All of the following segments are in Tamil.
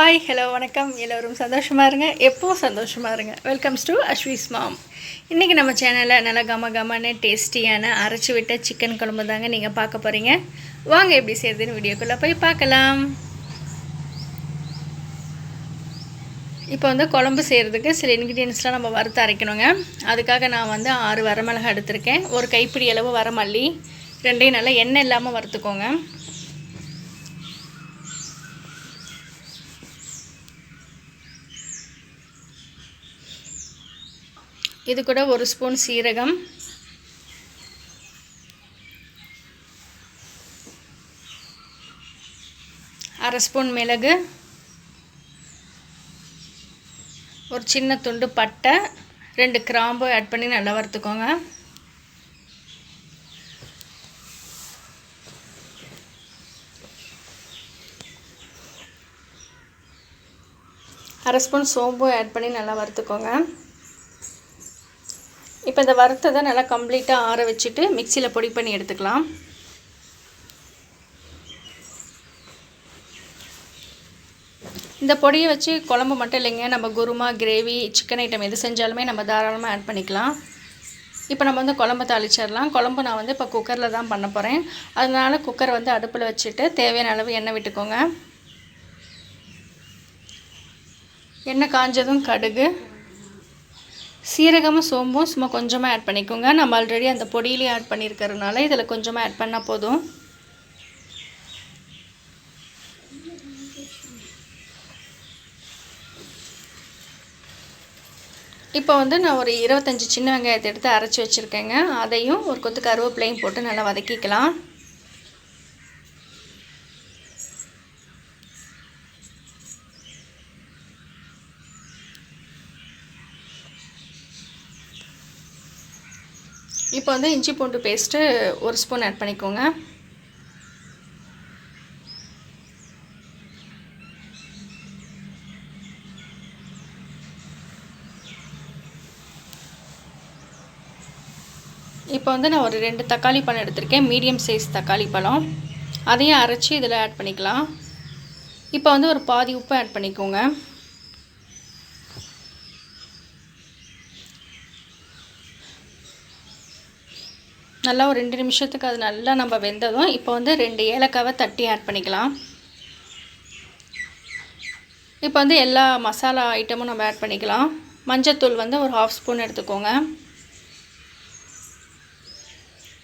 ஹாய் ஹலோ வணக்கம். எல்லோரும் சந்தோஷமாக இருங்க, எப்போவும் சந்தோஷமாக இருங்க. வெல்கம்ஸ் டு அஸ்வீஸ் மாம். இன்றைக்கி நம்ம சேனலில் நல்லா கம டேஸ்டியான அரைச்சி விட்ட சிக்கன் குழம்பு தாங்க நீங்கள் பார்க்க போகிறீங்க. வாங்க எப்படி செய்யுதுன்னு வீடியோக்குள்ளே போய் பார்க்கலாம். இப்போ குழம்பு செய்கிறதுக்கு சில இன்க்ரீடியன்ஸ்லாம் நம்ம வறுத்து அரைக்கணுங்க. அதுக்காக நான் 6 வரமிளகாய் எடுத்திருக்கேன். ஒரு கைப்பிடி அளவு வரமல்லி, ரெண்டையும் நல்லா எண்ணெய் இல்லாமல் வறுத்துக்கோங்க. இது கூட 1 ஸ்பூன் சீரகம், 1/2 ஸ்பூன் மிளகு, ஒரு சின்ன துண்டு பட்டை, 2 கிராம்பு ஆட் பண்ணி நல்லா வறுத்துக்கோங்க. அரை ஸ்பூன் சோம்பு ஆட் பண்ணி நல்லா வறுத்துக்கோங்க. இப்போ இந்த வறுத்ததை நல்லா கம்ப்ளீட்டாக ஆற வச்சுட்டு மிக்சியில் பொடி பண்ணி எடுத்துக்கலாம். இந்த பொடியை வச்சு குழம்பு மட்டும் இல்லைங்க, நம்ம குருமா, கிரேவி, சிக்கன் ஐட்டம் எது செஞ்சாலுமே நம்ம தாராளமாக ஆட் பண்ணிக்கலாம். இப்போ நம்ம குழம்பு தாளிச்சிடலாம். குழம்பு நான் இப்போ குக்கரில் தான் பண்ண போகிறேன். அதனால் குக்கரை அடுப்பில் வச்சுட்டு தேவையான அளவு எண்ணெய் விட்டுக்கோங்க. எண்ணெய் காஞ்சதும் கடுகு, சீரகமும் சோம்பும் சும்மா கொஞ்சமாக ஆட் பண்ணிக்கோங்க. நம்ம ஆல்ரெடி அந்த பொடியிலேயே ஆட் பண்ணியிருக்கிறதுனால இதில் கொஞ்சமாக ஆட் பண்ணால் போதும். இப்போ நான் ஒரு 25 சின்ன வெங்காயத்தை எடுத்து அரைச்சி வச்சுருக்கேங்க. அதையும் ஒரு கொத்து கருவேப்பிலையும் போட்டு நல்லா வதக்கிக்கலாம். இப்போ இஞ்சி பூண்டு பேஸ்ட்டு 1 ஸ்பூன் ஆட் பண்ணிக்கோங்க. இப்போ நான் ஒரு 2 தக்காளி பழம் எடுத்திருக்கேன், மீடியம் சைஸ் தக்காளி பழம். அதையும் அரைச்சி இதில் ஆட் பண்ணிக்கலாம். இப்போ ஒரு பாதி உப்பு ஆட் பண்ணிக்கோங்க. நல்லா ஒரு 2 நிமிஷத்துக்கு அது நல்லா நம்ம வெந்ததும் இப்போ 2 ஏலக்காவை தட்டி ஆட் பண்ணிக்கலாம். இப்போ எல்லா மசாலா ஐட்டமும் நம்ம ஆட் பண்ணிக்கலாம். மஞ்சத்தூள் ஒரு 1/2 ஸ்பூன் எடுத்துக்கோங்க.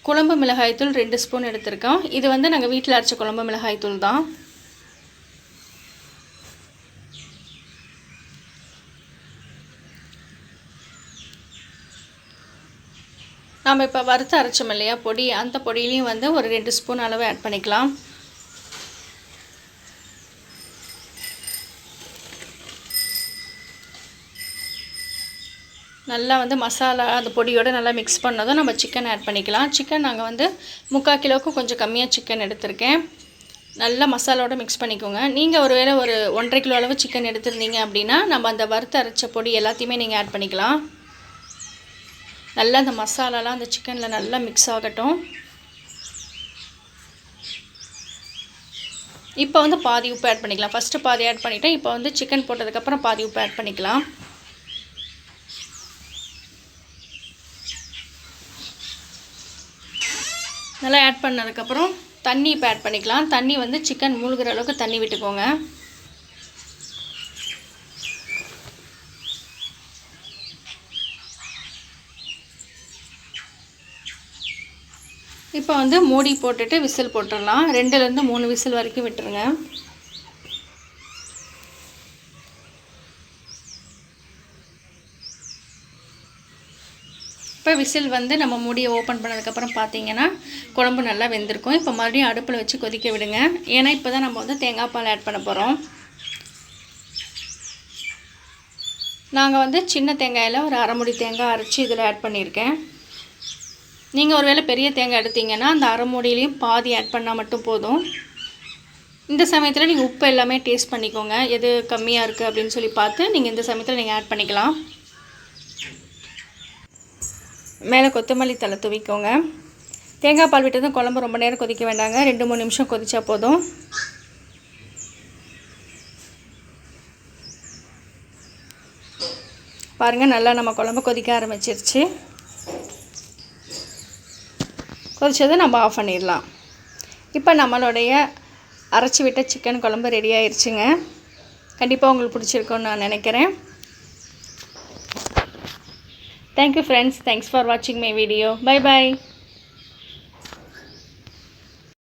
குழம்பு மிளகாய்த்தூள் 2 ஸ்பூன் எடுத்திருக்கோம். இது நாங்கள் வீட்டில் அரைச்ச குழம்பு மிளகாய்த்தூள் தான். நாம் இப்போ வறுத்து அரைச்சோம் இல்லையா பொடி, அந்த பொடியிலையும் ஒரு 2 ஸ்பூன் அளவு ஆட் பண்ணிக்கலாம். நல்லா மசாலா அந்த பொடியோடு நல்லா மிக்ஸ் பண்ணதும் நம்ம சிக்கன் ஆட் பண்ணிக்கலாம். சிக்கன் நாங்கள் 3/4 கிலோவுக்கும் கொஞ்சம் கம்மியாக சிக்கன் எடுத்திருக்கேன். நல்லா மசாலாவோடு மிக்ஸ் பண்ணிக்கோங்க. நீங்கள் ஒருவேளை ஒரு 1.5 கிலோ அளவு சிக்கன் எடுத்திருந்தீங்க அப்படின்னா நம்ம அந்த வறுத்து அரைச்ச பொடி எல்லாத்தையுமே நீங்கள் ஆட் பண்ணிக்கலாம். நல்லா அந்த மசாலாலாம் அந்த சிக்கனில் நல்லா மிக்ஸ் ஆகட்டும். இப்போ பாதி உப்பு ஆட் பண்ணிக்கலாம். ஃபஸ்ட்டு பாதி ஆட் பண்ணிவிட்டேன். இப்போ சிக்கன் போட்டதுக்கப்புறம் பாதி உப்பு ஆட் பண்ணிக்கலாம். நல்லா ஆட் பண்ணதுக்கப்புறம் தண்ணி இப்போ ஆட் பண்ணிக்கலாம். தண்ணி சிக்கன் மூழ்கிற அளவுக்கு தண்ணி விட்டுக்கோங்க. இப்போ மூடி போட்டுட்டு விசில் போட்டுடலாம். 2லேருந்து 3 விசில் வரைக்கும் விட்டுருங்க. இப்போ விசில் நம்ம மூடியை ஓப்பன் பண்ணதுக்கப்புறம் பார்த்தீங்கன்னா குழம்பு நல்லா வெந்திருக்கும். இப்போ மறுபடியும் அடுப்பில் வச்சு கொதிக்க விடுங்க. ஏன்னா இப்போ தான் நம்ம தேங்காய் பால் ஆட் பண்ண போகிறோம். நாங்கள் சின்ன தேங்காயில் ஒரு 1/2 மூடி தேங்காய் அரைச்சி இதில் ஆட் பண்ணியிருக்கேன். நீங்கள் ஒருவேளை பெரிய தேங்காய் எடுத்தீங்கன்னா அந்த 1/2 மூடியிலையும் பாதி ஆட் பண்ணால் மட்டும் போதும். இந்த சமயத்தில் நீங்கள் உப்பு எல்லாமே டேஸ்ட் பண்ணிக்கோங்க. எது கம்மியாக இருக்குது அப்படின்னு சொல்லி பார்த்து நீங்கள் இந்த சமயத்தில் நீங்கள் ஆட் பண்ணிக்கலாம். மேலே கொத்தமல்லி தழை தூவிக்கோங்க. தேங்காய் பால் விட்டதும் குழம்பு ரொம்ப நேரம் கொதிக்க வேண்டாங்க, 2-3 நிமிஷம் கொதிச்சா போதும். பாருங்கள் நல்லா நம்ம குழம்பு கொதிக்க ஆரம்பிச்சிருச்சு. கொதிச்சதை நம்ம ஆஃப் பண்ணிடலாம். இப்போ நம்மளுடைய அரைச்சி விட்ட சிக்கன் குழம்பு ரெடி ஆயிடுச்சுங்க. கண்டிப்பாக உங்களுக்கு பிடிச்சிருக்குன்னு நான் நினைக்கிறேன். Thank you friends. தேங்க்ஸ் ஃபார் வாட்சிங் மை வீடியோ. Bye bye.